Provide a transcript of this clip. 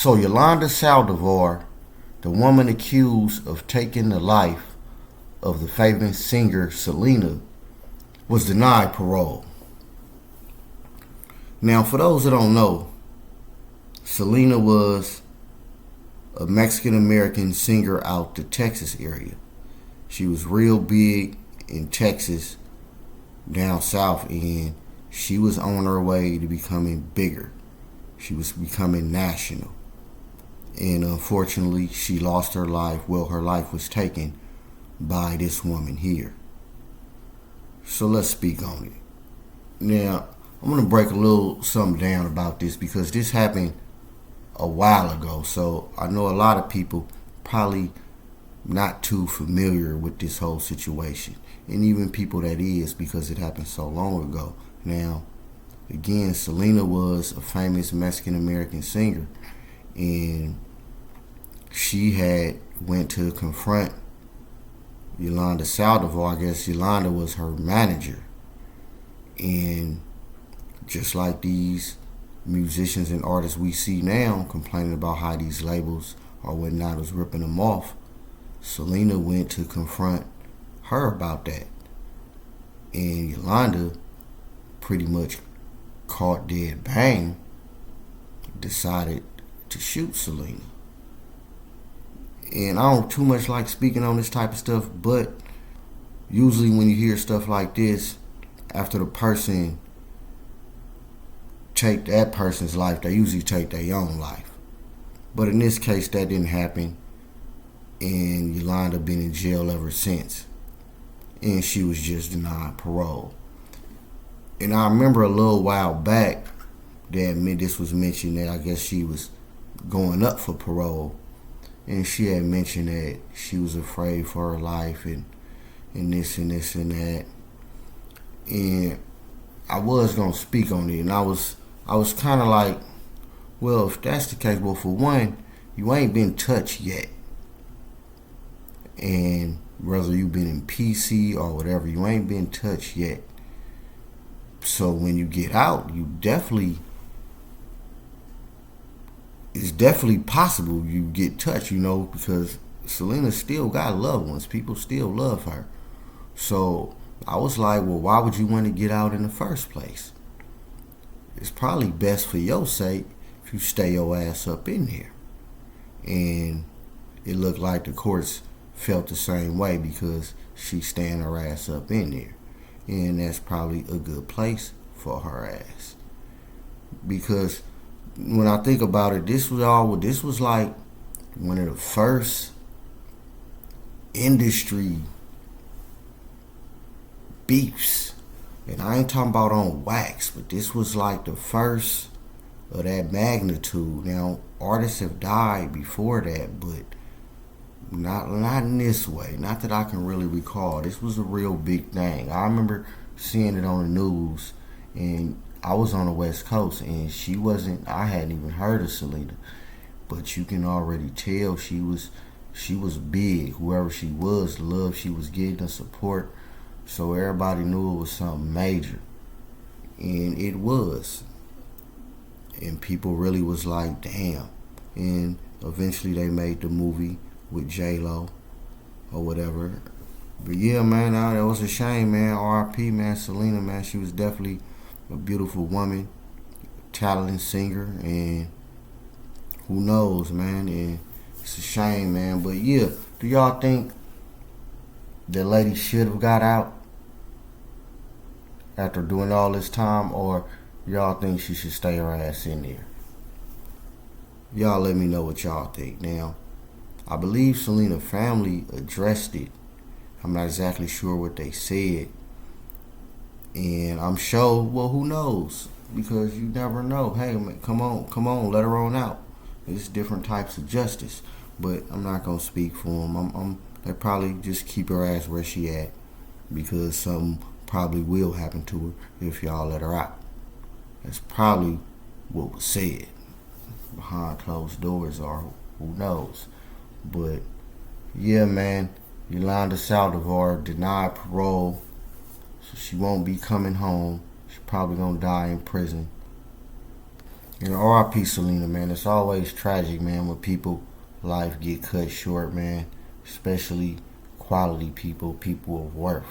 So Yolanda Saldivar, the woman accused of taking the life of the famous singer Selena, was denied parole. Now, for those that don't know, Selena was a Mexican American singer out the Texas area. She was real big in Texas, down south, and she was on her way to becoming bigger. She was becoming national. And unfortunately, she lost her life. Well, her life was taken by this woman here. So let's speak on it. Now, I'm going to break a little something down about this because this happened a while ago. So I know a lot of people probably not too familiar with this whole situation. And even people that is, because it happened so long ago. Now, again, Selena was a famous Mexican American singer. And she had went to confront Yolanda Saldivar. I guess Yolanda was her manager. And just like these musicians and artists we see now complaining about how these labels or whatnot was ripping them off, Selena went to confront her about that. And Yolanda pretty much caught dead bang, decided to shoot Selena. And I don't too much like speaking on this type of stuff, but usually when you hear stuff like this, after the person take that person's life, they usually take their own life. But in this case, that didn't happen, and Yolanda been in jail ever since, and she was just denied parole. And I remember a little while back that this was mentioned that I guess she was going up for parole, and she had mentioned that she was afraid for her life and this and this and that. And I was gonna speak on it, and I was kind of like, well, if that's the case, well, for one, you ain't been touched yet, and whether you've been in PC or whatever, you ain't been touched yet. So when you get out, it's definitely possible you get touched, because Selena still got loved ones. People still love her. So I was like, well, why would you want to get out in the first place? It's probably best for your sake if you stay your ass up in there. And it looked like the courts felt the same way because she's staying her ass up in there. And that's probably a good place for her ass. Because when I think about it, this was like one of the first industry beefs. And I ain't talking about on wax, but this was like the first of that magnitude. Now, artists have died before that, but not in this way. Not that I can really recall. This was a real big thing. I remember seeing it on the news, and I was on the West Coast, and I hadn't even heard of Selena, but you can already tell she was big. Whoever she was, the love she was getting, the support. So everybody knew it was something major. And it was. And people really was like, damn. And eventually they made the movie with J-Lo or whatever. But yeah, man, that was a shame, man. R.I.P., man. Selena, man. She was definitely a beautiful woman, talented singer, and who knows, man. And it's a shame, man. But yeah, do y'all think the lady should have got out after doing all this time, or y'all think she should stay her ass in there? Y'all let me know what y'all think. Now, I believe Selena family addressed it. I'm not exactly sure what they said. And I'm sure, well, who knows? Because you never know. Hey, man, come on, let her on out. There's different types of justice. But I'm not going to speak for them. They probably just keep her ass where she at, because something probably will happen to her if y'all let her out. That's probably what was said behind closed doors, or who knows. But yeah, man, Yolanda Saldivar denied parole, so she won't be coming home. She's probably gonna die in prison. And R.I.P. Selena, man. It's always tragic, man, when people life get cut short, man. Especially quality people, people of worth.